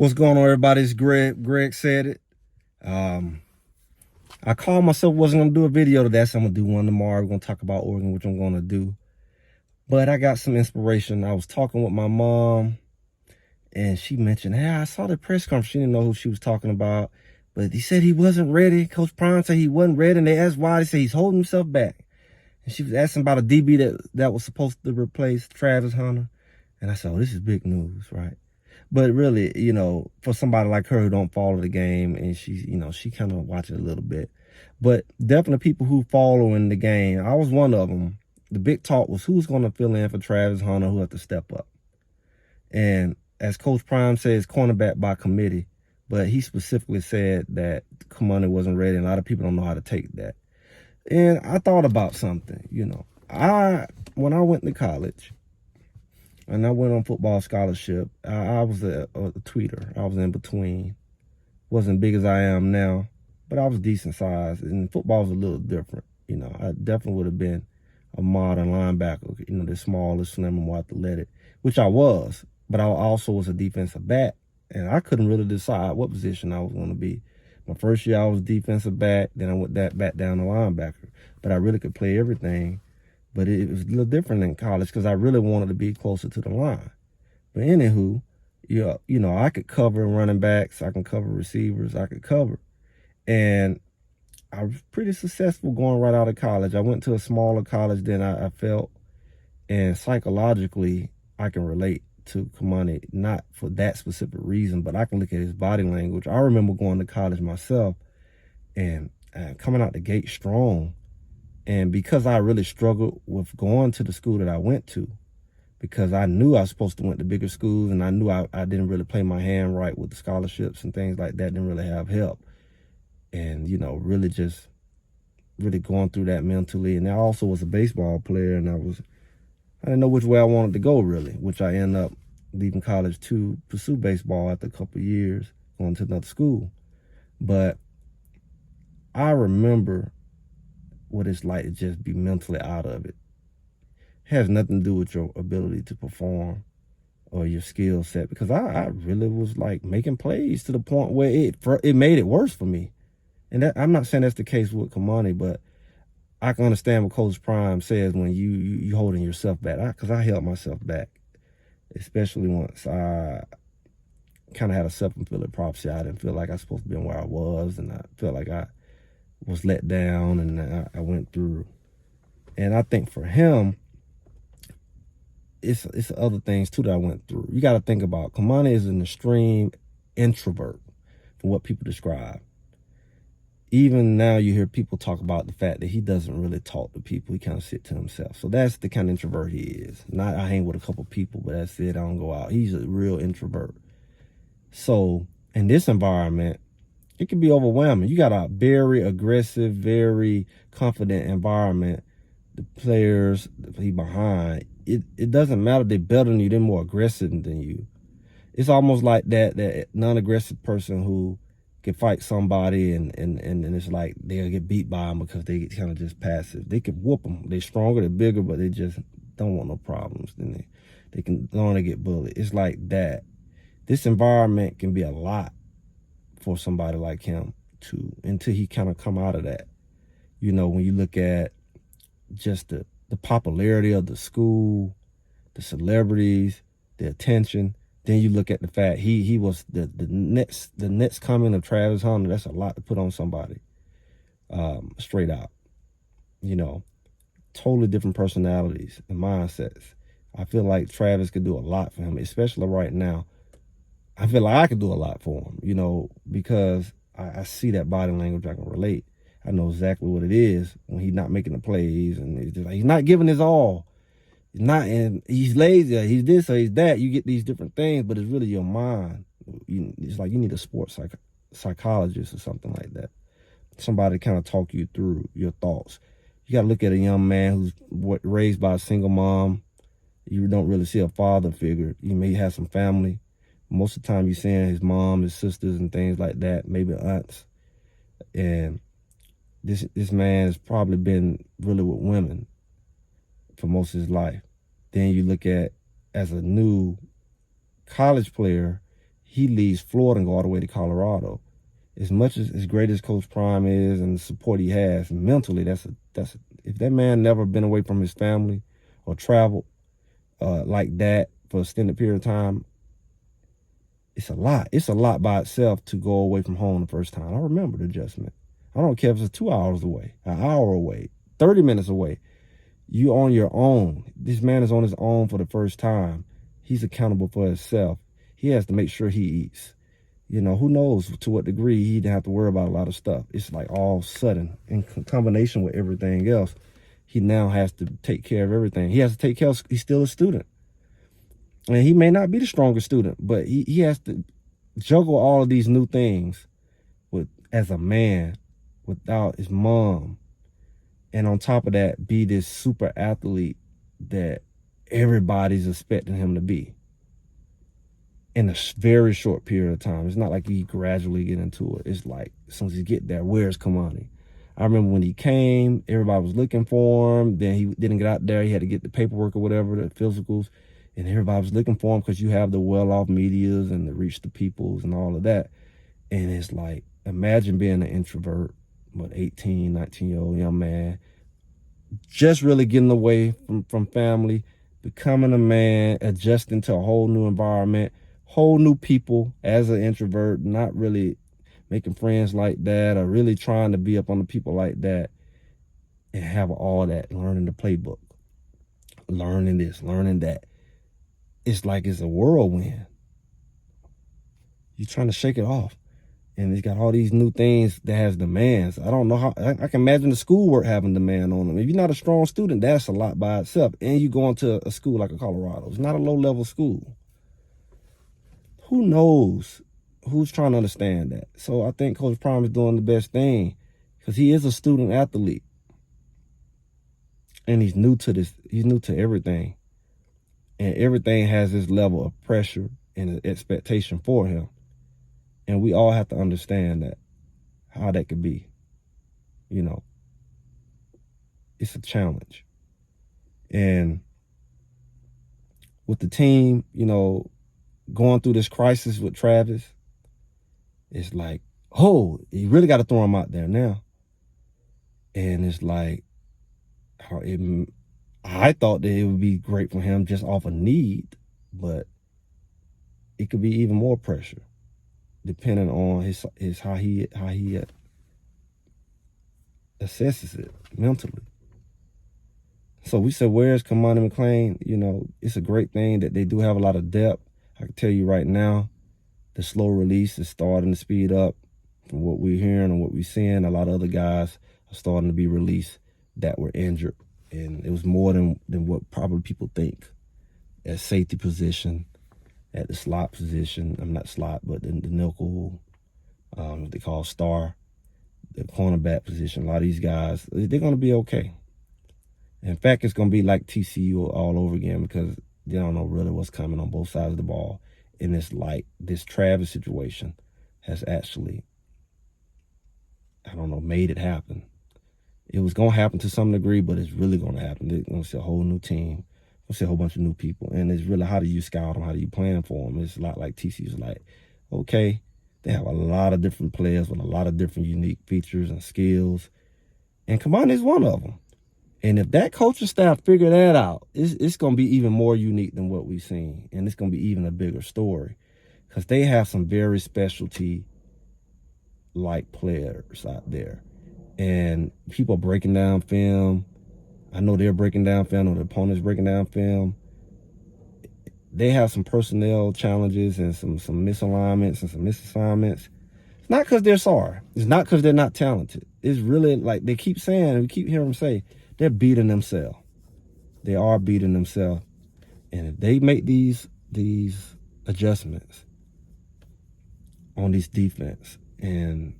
What's going on, everybody? It's Greg. Greg said it. I called myself wasn't going to do a video today, so I'm going to do one tomorrow. We're going to talk about Oregon, which I'm going to do. But I got some inspiration. I was talking with my mom, and she mentioned, hey, I saw the press conference. She didn't know who she was talking about. But he said he wasn't ready. Coach Prime said he wasn't ready, and they asked why. They said he's holding himself back. And she was asking about a DB that was supposed to replace Travis Hunter. And I said, oh, this is big news, right? But really, you know, for somebody like her who don't follow the game, and she kind of watch it a little bit. But definitely people who follow in the game, I was one of them. The big talk was who's going to fill in for Travis Hunter, who has to step up. And as Coach Prime says, cornerback by committee. But he specifically said that Cormani wasn't ready, and a lot of people don't know how to take that. And I thought about something, you know. When I went to college, and I went on football scholarship, I was a tweeter. I was in between. Wasn't big as I am now, but I was decent sized. And football was a little different. You know, I definitely would have been a modern linebacker, you know, the smallest, slim, and more athletic, which I was. But I also was a defensive back, and I couldn't really decide what position I was going to be. My first year, I was defensive back. Then I went back down to linebacker. But I really could play everything. But it was a little different in college because I really wanted to be closer to the line. But anywho, you know, I could cover running backs. I can cover receivers. I could cover. And I was pretty successful going right out of college. I went to a smaller college than I felt. And psychologically, I can relate to Cormani, not for that specific reason, but I can look at his body language. I remember going to college myself and coming out the gate strong. And because I really struggled with going to the school that I went to, because I knew I was supposed to went to bigger schools, and I knew I didn't really play my hand right with the scholarships and things like that, didn't really have help. And, you know, really going through that mentally. And I also was a baseball player, and I didn't know which way I wanted to go, really, which I ended up leaving college to pursue baseball after a couple of years, going to another school. But I remember what it's like to just be mentally out of it. It has nothing to do with your ability to perform or your skill set, because I really was like making plays to the point where it made it worse for me. And I'm not saying that's the case with Cormani, but I can understand what Coach Prime says when you holding yourself back, because I held myself back, especially once I kind of had a self-fulfilling prophecy. I didn't feel like I was supposed to be where I was, and I felt like I was let down, and I went through. And I think for him, it's other things too that I went through. You got to think about, Cormani is an extreme introvert from what people describe. Even now you hear people talk about the fact that he doesn't really talk to people. He kind of sit to himself. So that's the kind of introvert he is. Not I hang with a couple people, but that's it. I don't go out. He's a real introvert. So in this environment, it can be overwhelming. You got a very aggressive, very confident environment. The players he behind, it doesn't matter if they're better than you, they're more aggressive than you. It's almost like that non-aggressive person who can fight somebody and it's like they'll get beat by them because they kind of just passive. They can whoop them. They're stronger, they're bigger, but they just don't want no problems. Then they can learn to get bullied. It's like that. This environment can be a lot for somebody like him until he kind of come out of that. You know, when you look at just the popularity of the school, the celebrities, the attention, then you look at the fact he was the next coming of Travis Hunter. That's a lot to put on somebody, straight out. You know, totally different personalities and mindsets. I feel like Travis could do a lot for him, especially right now. I feel like I could do a lot for him, you know, because I see that body language. I can relate. I know exactly what it is when he's not making the plays, and it's just like he's not giving his all. He's not, and he's lazy, or he's this or he's that. You get these different things, but it's really your mind. It's like you need a sports psychologist or something like that. Somebody to kind of talk you through your thoughts. You got to look at a young man who's raised by a single mom. You don't really see a father figure. You may have some family. Most of the time you're seeing his mom, his sisters, and things like that, maybe aunts. And this man has probably been really with women for most of his life. Then you look at, as a new college player, he leaves Florida and go all the way to Colorado. As much as great as Coach Prime is and the support he has mentally, if that man never been away from his family or traveled like that for an extended period of time, it's a lot. It's a lot by itself to go away from home the first time. I remember the adjustment. I don't care if it's 2 hours away, an hour away, 30 minutes away. You on your own. This man is on his own for the first time. He's accountable for himself. He has to make sure he eats. You know, who knows to what degree he didn't have to worry about a lot of stuff. It's like all sudden, in combination with everything else, he now has to take care of everything. He has to take care of, he's still a student. And he may not be the strongest student, but he has to juggle all of these new things as a man without his mom. And on top of that, be this super athlete that everybody's expecting him to be in a very short period of time. It's not like he gradually get into it. It's like, as soon as he get there, where's Cormani? I remember when he came, everybody was looking for him. Then he didn't get out there. He had to get the paperwork or whatever, the physicals. And everybody was looking for him because you have the well-off medias and the reach the peoples and all of that. And it's like, imagine being an introvert, 18, 19-year-old young man, just really getting away from family, becoming a man, adjusting to a whole new environment, whole new people as an introvert, not really making friends like that or really trying to be up on the people like that, and have all that, learning the playbook, learning this, learning that. It's like it's a whirlwind. You're trying to shake it off. And it's got all these new things that has demands. I don't know how, I can imagine the schoolwork having demand on them. If you're not a strong student, that's a lot by itself. And you go into a school like a Colorado. It's not a low-level school. Who knows who's trying to understand that? So I think Coach Prime is doing the best thing because he is a student athlete. And he's new to this. He's new to everything. And everything has this level of pressure and expectation for him. And we all have to understand that, how that could be. You know, it's a challenge. And with the team, you know, going through this crisis with Travis, it's like, oh, you really got to throw him out there now. And it's like, I thought that it would be great for him just off a need, but it could be even more pressure depending on his how he assesses it mentally. So we said, where's Cormani McClain? You know, it's a great thing that they do have a lot of depth. I can tell you right now, the slow release is starting to speed up. From what we're hearing and what we're seeing, a lot of other guys are starting to be released that were injured. And it was more than what probably people think. At safety position, at the slot position, I'm not slot, but the nickel, what they call star, the cornerback position. A lot of these guys, they're going to be okay. In fact, it's going to be like TCU all over again because they don't know really what's coming on both sides of the ball. And it's like this Travis situation has actually, I don't know, made it happen. It was going to happen to some degree, but it's really going to happen. They're going to see a whole new team. We'll see a whole bunch of new people. And it's really, how do you scout them? How do you plan for them? It's a lot like TCU's like, okay, they have a lot of different players with a lot of different unique features and skills. And Cormani is one of them. And if that coaching staff figure that out, it's going to be even more unique than what we've seen. And it's going to be even a bigger story. Because they have some very specialty-like players out there. And people are breaking down film. I know they're breaking down film, or the opponent's breaking down film. They have some personnel challenges and some misalignments and some misassignments. It's not because they're sorry. It's not because they're not talented. It's really like they keep saying, we keep hearing them say, they're beating themselves. They are beating themselves. And if they make these adjustments on this defense, and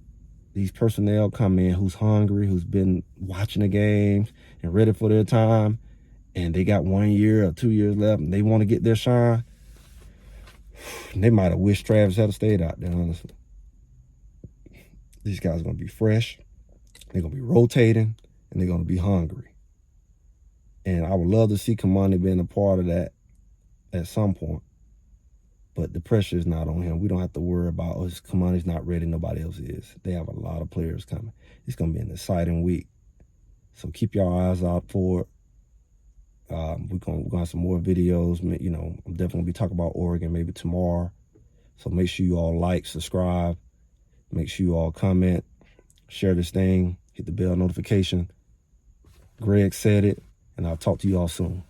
these personnel come in who's hungry, who's been watching the games and ready for their time, and they got 1 year or 2 years left, and they want to get their shine, they might have wished Travis had stayed out there, honestly. These guys are going to be fresh, they're going to be rotating, and they're going to be hungry. And I would love to see Cormani being a part of that at some point. But the pressure is not on him. We don't have to worry about, oh, Cormani's not ready, nobody else is. They have a lot of players coming. It's going to be an exciting week. So keep your eyes out for it. We're going to have some more videos. You know, I'm definitely going to be talking about Oregon maybe tomorrow. So make sure you all like, subscribe. Make sure you all comment, share this thing, hit the bell notification. Greg said it, and I'll talk to you all soon.